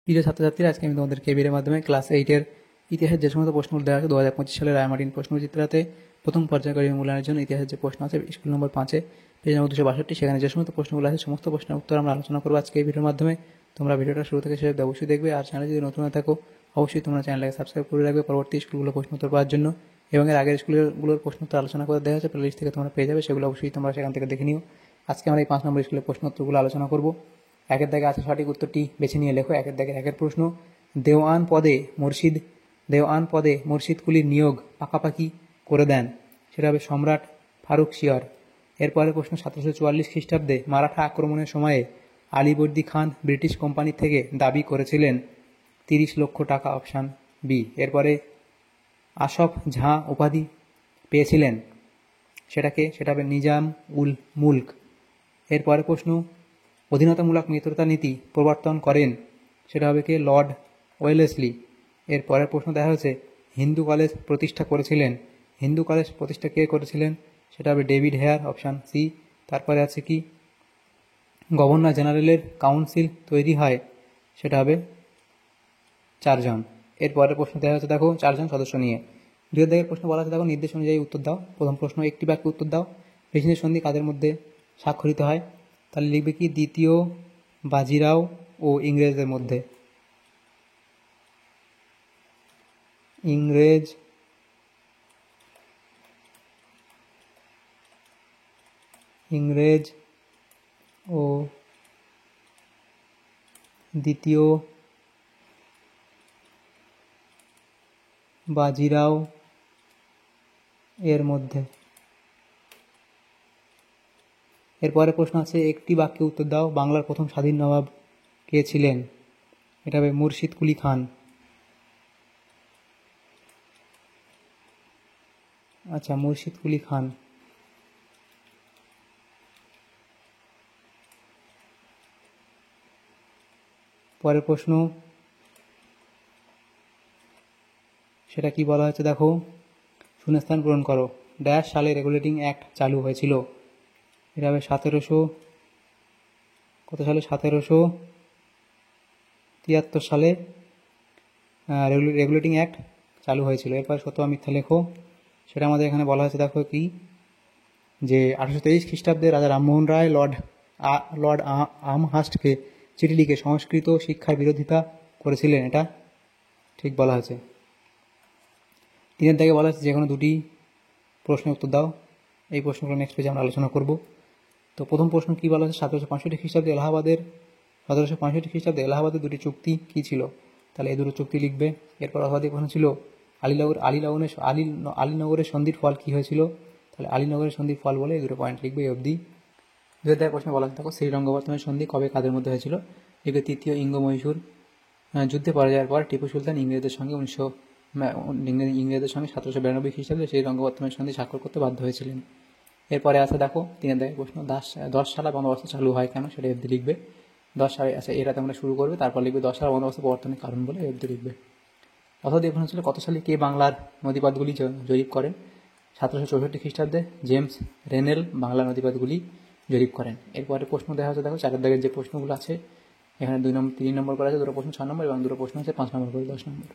প্রিয় ছাত্রছাত্রীরা, আজকে আমি তোমাদের কেবিএর মাধ্যমে ক্লাস 8-এর ইতিহাসের যে সমস্ত প্রশ্নগুলো দেওয়া আছে 2025 সালের রায়মার্টিন প্রশ্নচিত্রাতে প্রথম পর্যায়কারী মূল্যায়নের জন্য ইতিহাসের যে প্রশ্ন আছে স্কুল নম্বর 5-এ পেজ নম্বর 262, সেখানে যে সমস্ত প্রশ্নগুলো আছে সমস্ত প্রশ্নের উত্তর আমরা আলোচনা করবো আজকে এই ভিডিওর মাধ্যমে। তোমরা ভিডিওটা শুরু থেকে শেষ অবশ্যই দেখবে, আর চ্যানেলে যদি নতুন হয়ে থাকো অবশ্যই তোমরা চ্যানেলটাকে সাবস্ক্রাইব করে রাখবে পরবর্তী স্কুলগুলো প্রশ্ন উত্তর পাওয়ার জন্য। এবং এর আগের স্কুলগুলোর প্রশ্ন উত্তর আলোচনা করে দেওয়া হয়েছে, প্লেলিস্ট থেকে তোমরা পেয়ে যাবে, সেগুলো অবশ্যই তোমরা সেখান থেকে দেখে নিও। আজকে আমরা এই 5 নম্বর স্কুলের প্রশ্ন উত্তরগুলো আলোচনা করবো। একের দাগে আছে সঠিক উত্তরটি বেছে নিয়ে লেখো। একের দাগে একের প্রশ্ন, দেওয়ান পদে মুর্শিদ কুলির নিয়োগ পাকাপাকি করে দেন, সেটা হবে সম্রাট ফারুক শিয়র। এরপরে প্রশ্ন, 1744 খ্রিস্টাব্দে মারাঠা আক্রমণের সময়ে আলীবর্দী খান ব্রিটিশ কোম্পানি থেকে দাবি করেছিলেন 30 লক্ষ টাকা, অপশান বি। এরপরে আসফ ঝাঁ উপাধি পেয়েছিলেন, সেটা হবে নিজাম উল মুল্ক। এরপরে প্রশ্ন, অধীনতামূলক মিত্রতা নীতি প্রবর্তন করেন, সেটা হবে কে, লর্ড ওয়েলেসলি। এর পরের প্রশ্ন দেখা হচ্ছে হিন্দু কলেজ প্রতিষ্ঠা করেছিলেন, হিন্দু কলেজ প্রতিষ্ঠা কে করেছিলেন, সেটা হবে ডেভিড হেয়ার, অপশান সি। তারপরে আছে কি, গভর্নর জেনারেলের কাউন্সিল তৈরি হয়, সেটা হবে 4 জন। এর পরের প্রশ্ন দেখা হচ্ছে দেখো 4 জন সদস্য নিয়ে। দুয়ের দাগের প্রশ্ন বলা আছে দেখো, নির্দেশ অনুযায়ী উত্তর দাও। প্রথম প্রশ্ন, একটি বাক্যে উত্তর দাও, প্রেসিডেন্ট সন্ধি কাদের মধ্যে স্বাক্ষরিত হয়? তাহলে লিখবে কি, দ্বিতীয় বাজিরাও ও ইংরেজদের মধ্যে, ইংরেজ ও দ্বিতীয় বাজিরাও এর মধ্যে। এরপরে প্রশ্ন আছে, একটি বাক্যে উত্তর দাও, বাংলার প্রথম স্বাধীন নবাব কে ছিলেন? এটা হবে মুর্শিদ কুলি খান। আচ্ছা, মুর্শিদ কুলি খান। পরের প্রশ্ন, সেটা কি বলা হচ্ছে দেখো, শূন্যস্থান পূরণ করো। ড্যাশ সালে রেগুলেটিং অ্যাক্ট চালু হয়েছিল? এটা হবে 1700 কত সালে, 1773 সালে রেগুলেটিং অ্যাক্ট চালু হয়েছিল। এরপর সত্য বা মিথ্যা লেখো। সেটা আমাদের এখানে বলা হয়েছে দেখো কি, যে 1823 খ্রিস্টাব্দে রাজা রামমোহন রায় লর্ড আমহার্স্টকে চিঠি লিখে সংস্কৃত শিক্ষার বিরোধিতা করেছিলেন, এটা ঠিক বলা হয়েছে। 3-এর দাগে বলা হয়েছে যে কোনো দুটি প্রশ্নের উত্তর দাও। এই প্রশ্নগুলো নেক্সট পেজে আমরা আলোচনা করব। তো প্রথম প্রশ্ন কি বলা হচ্ছে, 1765 খ্রিস্টাব্দে এলাহাবাদের দুটি চুক্তি কি ছিল? তাহলে এই দুটো চুক্তি লিখবে। এরপর অবাধি প্রশ্ন ছিল, আলীনগরের সন্ধির ফল কি হয়েছিল? তাহলে আলীনগরের সন্ধির ফল বলে এই দুটো পয়েন্ট লিখবে এই অবধি। 2-এর দাগে প্রশ্ন বলা হচ্ছে দেখো, শ্রীরঙ্গপত্তনের সন্ধি কবে কাদের মধ্যে হয়েছিল? লিখবে তৃতীয় ইঙ্গ-মহীশূর যুদ্ধে পরাজয়ের পর টিপু সুলতান ইংরেজদের সঙ্গে 1792 খ্রিস্টাব্দে শ্রীরঙ্গপত্তনের সন্ধি স্বাক্ষর করতে বাধ্য হয়েছিলেন। এরপরে আছে দেখো 3-এর দাগে প্রশ্ন, 10 সালা বন্দোবস্ত চালু হয় কেন? সেটা অবধি লিখবে। 10 সালে, আচ্ছা এটা তোমরা শুরু করবে, তারপর লিখবে 10 সালা বন্দোবস্ত প্রবর্তনের কারণ বলে অবধি লিখবে। অথবা প্রশ্ন ছিল, কত সালে কে বাংলার নদীপথগুলি জরিপ করেন? 1764 খ্রিস্টাব্দে জেমস রেনেল বাংলা নদীপথগুলি জরিপ করেন। এরপরে প্রশ্ন দেখা হচ্ছে দেখো 4-এর দাগের যে প্রশ্নগুলো আছে, এখানে 3 নম্বর করে আছে, দুটো প্রশ্ন 6 নম্বর এবং দুটো প্রশ্ন আছে 5 নম্বর করে 10 নম্বর।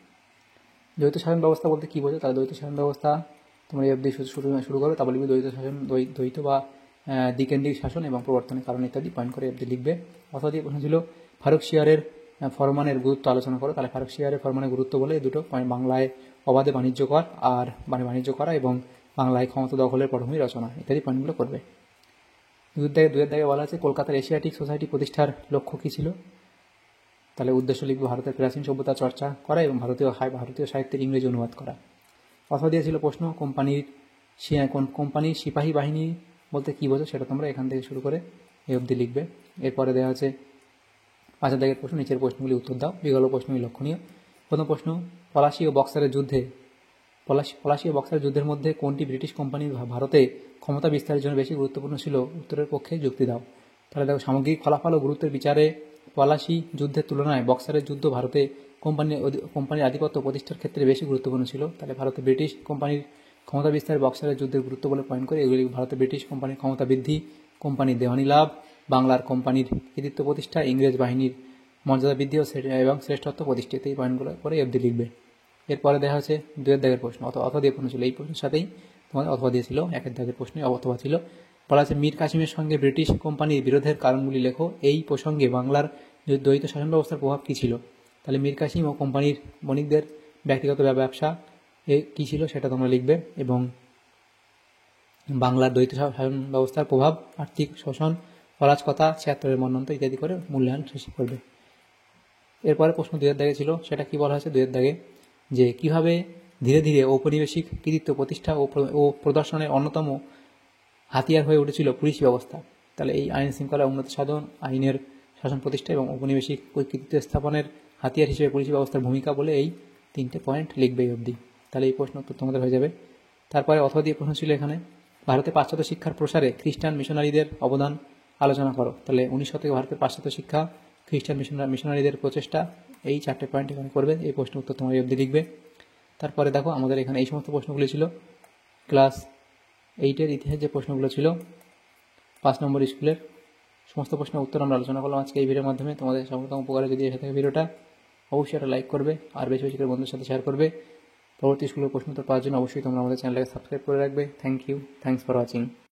দ্বৈত শাসন ব্যবস্থা বলতে কী বোঝো? তাহলে দ্বৈত শাসন ব্যবস্থা তোমরা এই অবধি শুরু করবে, তারপর লিখবে দ্বৈত বা দ্বিকেন্দ্রিক শাসন এবং প্রবর্তনের কারণ ইত্যাদি পয়েন্ট করে অবধি লিখবে। অথবা দিয়ে প্রশ্ন ছিল, ফারুক শিয়রের ফরমানের গুরুত্ব আলোচনা করো। তাহলে ফারুক শিয়রের ফরমানের গুরুত্ব বলে এই দুটো পয়েন্ট, বাংলায় অবাধে বাণিজ্য করা এবং বাংলায় ক্ষমতা দখলের পটভূমি রচনা ইত্যাদি পয়েন্টগুলো করবে। 2-এর দাগে বলা আছে, কলকাতার এশিয়াটিক সোসাইটি প্রতিষ্ঠার লক্ষ্য কী ছিল? তাহলে উদ্দেশ্য লিখবে ভারতের প্রাচীন সভ্যতা চর্চা করা এবং ভারতীয় সাহিত্যের ইংরেজি অনুবাদ করা। অথবা দিয়েছিল প্রশ্ন, কোম্পানির সিপাহী বাহিনী বলতে কী বোঝো? সেটা তোমরা এখান থেকে শুরু করে এই অবধি লিখবে। এরপরে দেওয়া আছে 5-এর দাগের প্রশ্ন, নিচের প্রশ্নগুলি উত্তর দাও, বিকল্প প্রশ্নগুলি লক্ষণীয়। প্রথম প্রশ্ন, পলাশী ও বক্সারের যুদ্ধের মধ্যে কোনটি ব্রিটিশ কোম্পানির ভারতে ক্ষমতা বিস্তারের জন্য বেশি গুরুত্বপূর্ণ ছিল? উত্তরের পক্ষে যুক্তি দাও। তাহলে দেখো, সামগ্রিক ফলাফল ও গুরুত্বের বিচারে পলাশী যুদ্ধের তুলনায় বক্সারের যুদ্ধ ভারতে কোম্পানির আধিপত্য প্রতিষ্ঠার ক্ষেত্রে বেশি গুরুত্বপূর্ণ ছিল। তাহলে ভারতে ব্রিটিশ কোম্পানির ক্ষমতা বিস্তারে বক্সারের যুদ্ধের গুরুত্ব বলে পয়েন্ট করে এগুলি ভারতে ব্রিটিশ কোম্পানির ক্ষমতা বৃদ্ধি, কোম্পানির দেওয়ানি লাভ, বাংলার কোম্পানির কৃতিত্ব প্রতিষ্ঠা, ইংরেজ বাহিনীর মর্যাদা বৃদ্ধি এবং শ্রেষ্ঠত্ব প্রতিষ্ঠিত, এই পয়েন্টগুলো করে অবধি লিখবে। এরপরে দেখা হচ্ছে 2 দাগের প্রশ্ন, অথবা দিয়ে প্রশ্ন ছিল, এই প্রশ্নের সাথেই তোমাদের অথবা দিয়েছিল, 1 দাগের প্রশ্নে অথবা ছিল। বলা আছে মীর কাসিমের সঙ্গে ব্রিটিশ কোম্পানির বিরোধের কারণগুলি লেখো, এই প্রসঙ্গে বাংলার দ্বৈত শাসন ব্যবস্থার প্রভাব কী ছিল। তাহলে মীর কাসিম ও কোম্পানির বণিকদের ব্যক্তিগত ব্যবসা কী ছিল সেটা তোমরা লিখবে, এবং বাংলার দ্বৈত শাসন ব্যবস্থার প্রভাব, আর্থিক শোষণ, অরাজকতা, 76-এর মন্বন্ত ইত্যাদি করে মূল্যায়ন শেষ করবে। এরপরে প্রশ্ন 2 দাগে ছিল, সেটা কি বলা হয়েছে 2 দাগে, যে কিভাবে ধীরে ধীরে ঔপনিবেশিক কৃতিত্ব প্রতিষ্ঠা ও প্রদর্শনের অন্যতম হাতিয়ার হয়ে উঠেছিল পুলিশ ব্যবস্থা। তাহলে এই আইন শৃঙ্খলা উন্নতি সাধন, আইনের শাসন প্রতিষ্ঠা এবং ঔপনিবেশিক কৃতিত্ব স্থাপনের হাতিয়ার হিসেবে পুলিশ ব্যবস্থার ভূমিকা বলে এই 3টে পয়েন্ট লিখবে এই অবধি। তাহলে এই প্রশ্ন উত্তর তোমাদের হয়ে যাবে। তারপরে অথবা দিয়ে প্রশ্ন ছিল এখানে, ভারতে পাশ্চাত্য শিক্ষার প্রসারে খ্রিস্টান মিশনারিদের অবদান আলোচনা করো। তাহলে 19 শতকে ভারতের পাশ্চাত্য শিক্ষা, খ্রিস্টান মিশনারিদের প্রচেষ্টা, এই 4টে পয়েন্ট এখানে করবে। এই প্রশ্ন উত্তর তোমার এই অবধি লিখবে। তারপরে দেখো আমাদের এখানে এই সমস্ত প্রশ্নগুলি ছিল ক্লাস 8-এর ইতিহাস যে প্রশ্নগুলো ছিল 5 নম্বর স্কুলের সমস্ত প্রশ্নের উত্তর আমরা আলোচনা করলাম আজকে এই ভিডিওর মাধ্যমে। তোমাদের সর্বোত্তম উপকারে যদি এসে থাকে ভিডিওটা, অবশ্যই একটা লাইক করবে আর বেশি বেশি করে বন্ধুদের সাথে শেয়ার করবে। পরবর্তী স্কুলের প্রশ্ন উত্তর পাওয়ার জন্য অবশ্যই তোমরা আমাদের চ্যানেলটাকে সাবস্ক্রাইব করে রাখবে। Thank you, thanks for watching.